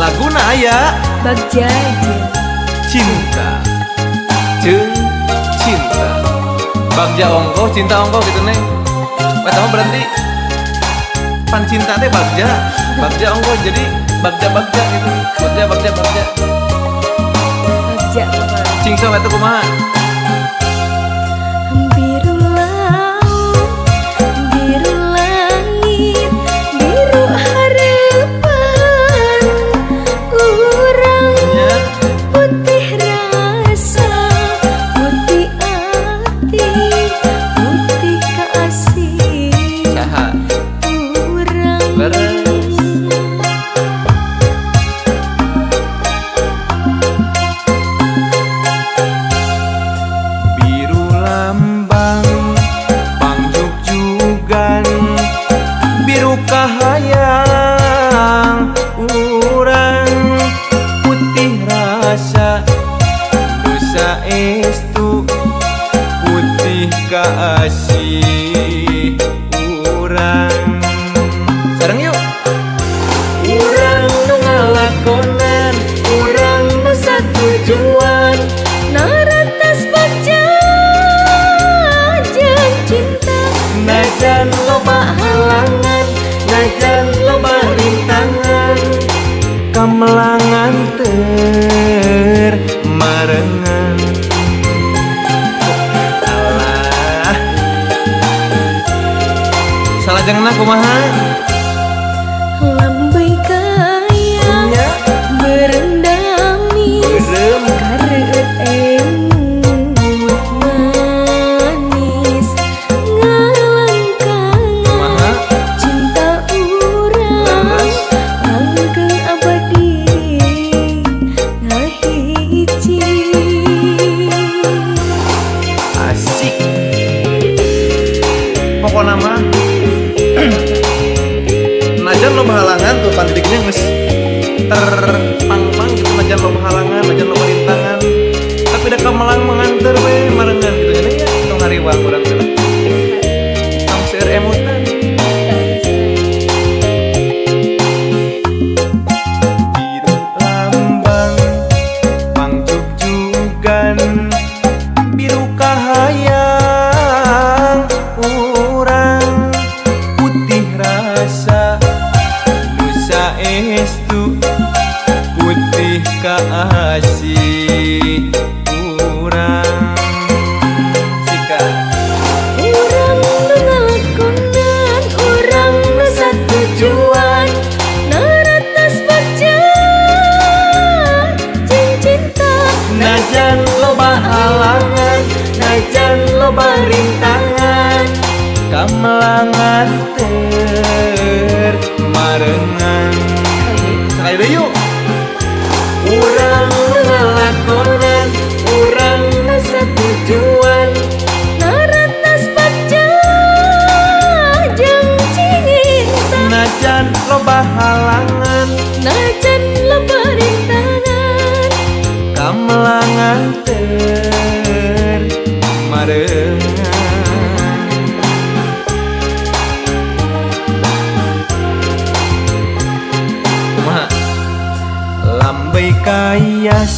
laguna aya Bagja cinta jeung cinta bagja ongkoh cinta ongkoh gitu neng. Pertama berarti pan cinta teh bagja ongkoh jadi bagja gitu. Bagja Bagja cing sok eta kumaha. biru laut, biru langit, biru harapan urang, putih rasa, putih hati, putih kasih Saha urang. leres biru lambang pangjugjugan biru kahayang urang putih rasa dosa estu putih kasih urang sareng yuk urang nu ngalakonan urang nu satujuan Naratas bagja jeung cinta, najan loba halangan najan loba rintangan kamelangan teur marengan alah salah jangan kumaha lambai kayang nya berendami beureum kareuet emut manis ngalangkang kumaha cinta urang leres langgeng abadi ngahiji. asik pokokna mah najan loba halangan tuh pandidiknya geus terpang-pang gitu najan loba halangan najan loba rintangan tapi da kamelang mengantar we marengan gitu nya ya tong hariwang urang teh tong seueur emutan biru lambang pangjugjugan biru kahayang urang putih rasa nusa estu putih kasih urang sika Urang nu ngalakonan, urang nu satujuan, naratas bagja jeung cinta, najan loba halangan najan loba rintangan kamelangan teur marengan sekali deui yuk urang nu ngalakonan urang nu satujuan naratas bagja jeung cinta, najan loba halangan najan loba rintangan, kamelangan teur marengan kumaha lambai kayas